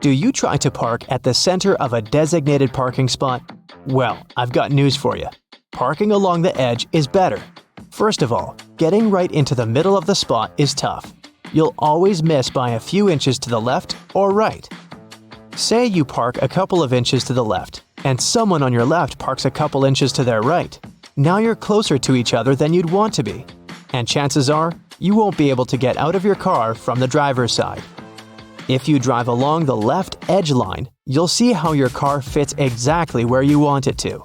Do you try to park at the center of a designated parking spot? Well, I've got news for you. Parking along the edge is better. First of all, getting right into the middle of the spot is tough. You'll always miss by a few inches to the left or right. Say you park a couple of inches to the left, and someone on your left parks a couple inches to their right. Now you're closer to each other than you'd want to be. And chances are, you won't be able to get out of your car from the driver's side. If you drive along the left edge line, you'll see how your car fits exactly where you want it to.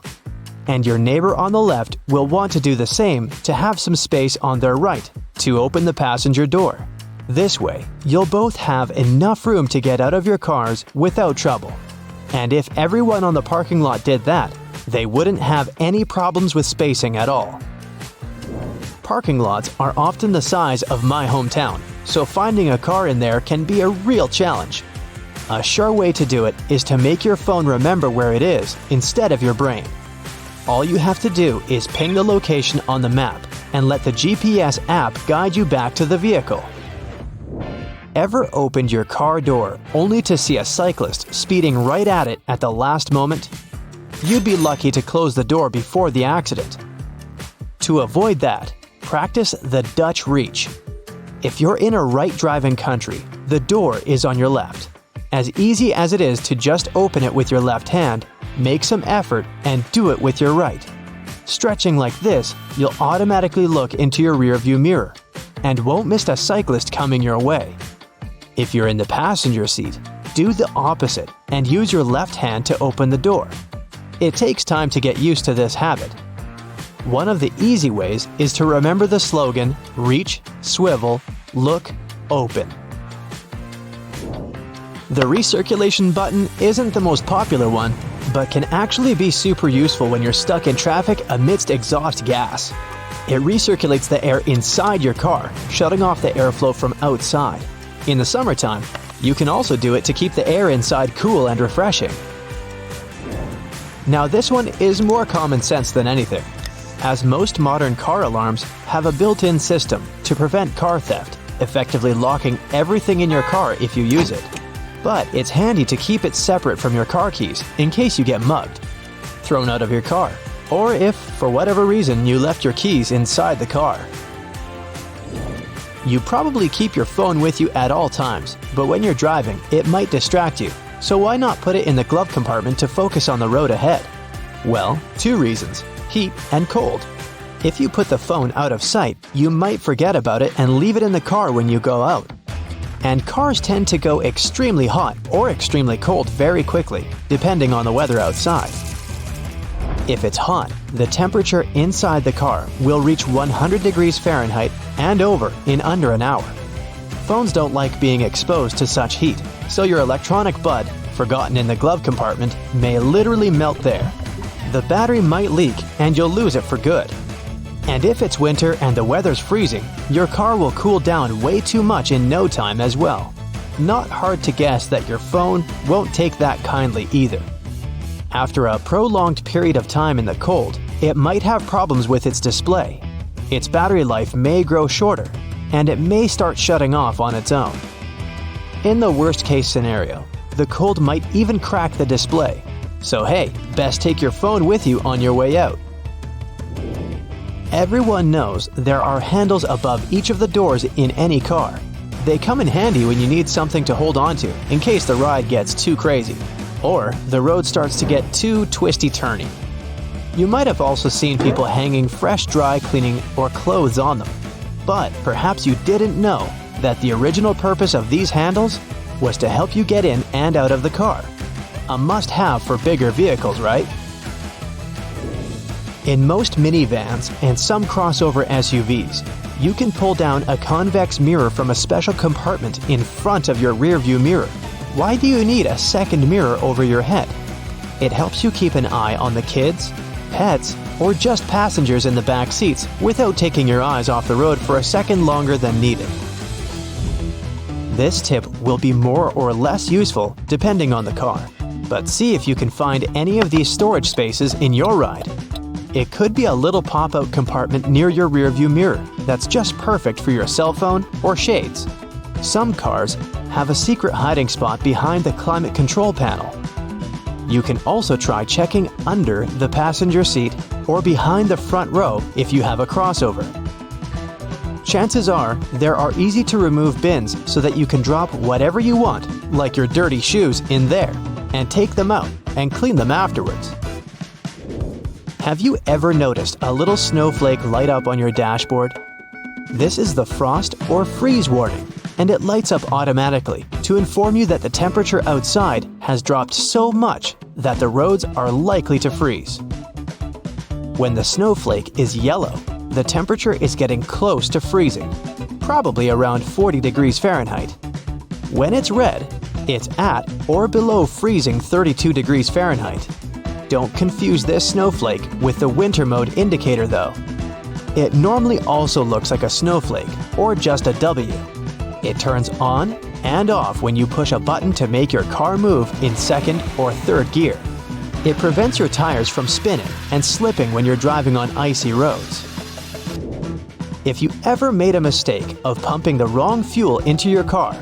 And your neighbor on the left will want to do the same to have some space on their right to open the passenger door. This way, you'll both have enough room to get out of your cars without trouble. And if everyone on the parking lot did that, they wouldn't have any problems with spacing at all. Parking lots are often the size of my hometown, so finding a car in there can be a real challenge. A sure way to do it is to make your phone remember where it is instead of your brain. All you have to do is ping the location on the map and let the GPS app guide you back to the vehicle. Ever opened your car door only to see a cyclist speeding right at it at the last moment? You'd be lucky to close the door before the accident. To avoid that, practice the Dutch reach. If you're in a right-driving country, the door is on your left. As easy as it is to just open it with your left hand, make some effort and do it with your right. Stretching like this, you'll automatically look into your rearview mirror and won't miss a cyclist coming your way. If you're in the passenger seat, do the opposite and use your left hand to open the door. It takes time to get used to this habit. One of the easy ways is to remember the slogan, reach, swivel, look, open. The recirculation button isn't the most popular one, but can actually be super useful when you're stuck in traffic amidst exhaust gas. It recirculates the air inside your car, shutting off the airflow from outside. In the summertime, you can also do it to keep the air inside cool and refreshing. Now this one is more common sense than anything, as most modern car alarms have a built-in system to prevent car theft, effectively locking everything in your car if you use it. But it's handy to keep it separate from your car keys in case you get mugged, thrown out of your car, or if, for whatever reason, you left your keys inside the car. You probably keep your phone with you at all times, but when you're driving, it might distract you, so why not put it in the glove compartment to focus on the road ahead? Well, two reasons: heat and cold. If you put the phone out of sight, you might forget about it and leave it in the car when you go out. And cars tend to go extremely hot or extremely cold very quickly, depending on the weather outside. If it's hot, the temperature inside the car will reach 100 degrees Fahrenheit and over in under an hour. Phones don't like being exposed to such heat, so your electronic bud, forgotten in the glove compartment, may literally melt there. The battery might leak and you'll lose it for good. And if it's winter and the weather's freezing, your car will cool down way too much in no time as well. Not hard to guess that your phone won't take that kindly either. After a prolonged period of time in the cold, it might have problems with its display. Its battery life may grow shorter, and it may start shutting off on its own. In the worst-case scenario, the cold might even crack the display. So hey, best take your phone with you on your way out. Everyone knows there are handles above each of the doors in any car. They come in handy when you need something to hold onto in case the ride gets too crazy, or the road starts to get too twisty-turny. You might have also seen people hanging fresh dry cleaning or clothes on them. But perhaps you didn't know that the original purpose of these handles was to help you get in and out of the car. A must-have for bigger vehicles, right? In most minivans and some crossover SUVs, you can pull down a convex mirror from a special compartment in front of your rearview mirror. Why do you need a second mirror over your head? It helps you keep an eye on the kids, pets, or just passengers in the back seats without taking your eyes off the road for a second longer than needed. This tip will be more or less useful depending on the car, but see if you can find any of these storage spaces in your ride. It could be a little pop-out compartment near your rearview mirror that's just perfect for your cell phone or shades. Some cars have a secret hiding spot behind the climate control panel. You can also try checking under the passenger seat or behind the front row if you have a crossover. Chances are there are easy-to-remove bins so that you can drop whatever you want, like your dirty shoes, in there, and take them out and clean them afterwards. Have you ever noticed a little snowflake light up on your dashboard? This is the frost or freeze warning, and it lights up automatically to inform you that the temperature outside has dropped so much that the roads are likely to freeze. When the snowflake is yellow, the temperature is getting close to freezing, probably around 40 degrees Fahrenheit. When it's red, it's at or below freezing 32 degrees Fahrenheit. Don't confuse this snowflake with the winter mode indicator though. It normally also looks like a snowflake or just a W. It turns on and off when you push a button to make your car move in second or third gear. It prevents your tires from spinning and slipping when you're driving on icy roads. If you ever made a mistake of pumping the wrong fuel into your car,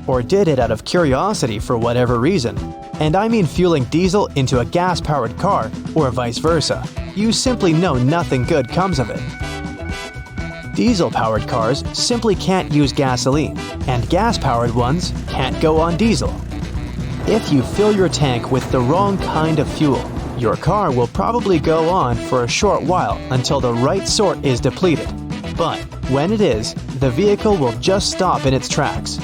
or did it out of curiosity for whatever reason, and I mean fueling diesel into a gas-powered car or vice versa, you simply know nothing good comes of it. Diesel-powered cars simply can't use gasoline, and gas-powered ones can't go on diesel. If you fill your tank with the wrong kind of fuel, your car will probably go on for a short while until the right sort is depleted. But when it is, the vehicle will just stop in its tracks.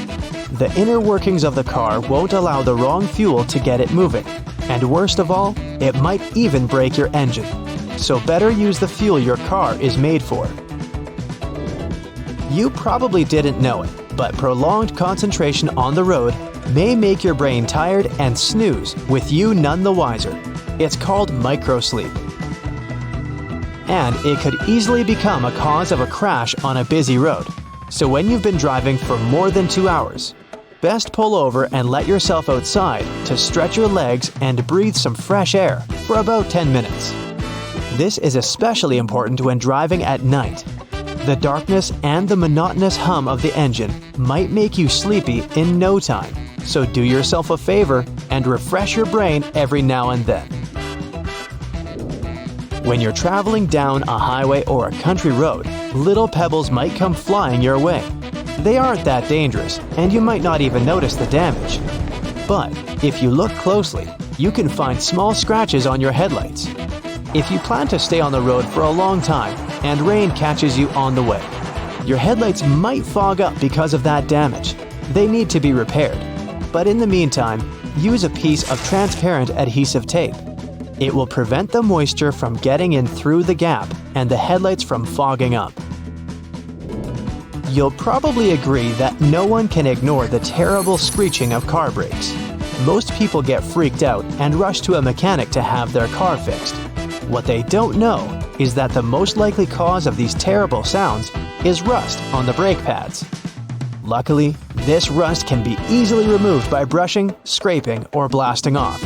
The inner workings of the car won't allow the wrong fuel to get it moving, and worst of all, it might even break your engine. So better use the fuel your car is made for. You probably didn't know it, but prolonged concentration on the road may make your brain tired and snooze with you none the wiser. It's called microsleep. And it could easily become a cause of a crash on a busy road. So when you've been driving for more than 2 hours, best pull over and let yourself outside to stretch your legs and breathe some fresh air for about 10 minutes. This is especially important when driving at night. The darkness and the monotonous hum of the engine might make you sleepy in no time, so do yourself a favor and refresh your brain every now and then. When you're traveling down a highway or a country road, little pebbles might come flying your way. They aren't that dangerous, and you might not even notice the damage. But if you look closely, you can find small scratches on your headlights. If you plan to stay on the road for a long time and rain catches you on the way, your headlights might fog up because of that damage. They need to be repaired. But in the meantime, use a piece of transparent adhesive tape. It will prevent the moisture from getting in through the gap and the headlights from fogging up. You'll probably agree that no one can ignore the terrible screeching of car brakes. Most people get freaked out and rush to a mechanic to have their car fixed. What they don't know is that the most likely cause of these terrible sounds is rust on the brake pads. Luckily, this rust can be easily removed by brushing, scraping, or blasting off.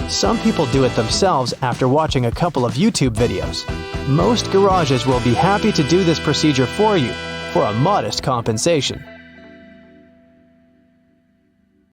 Some people do it themselves after watching a couple of YouTube videos. Most garages will be happy to do this procedure for you for a modest compensation.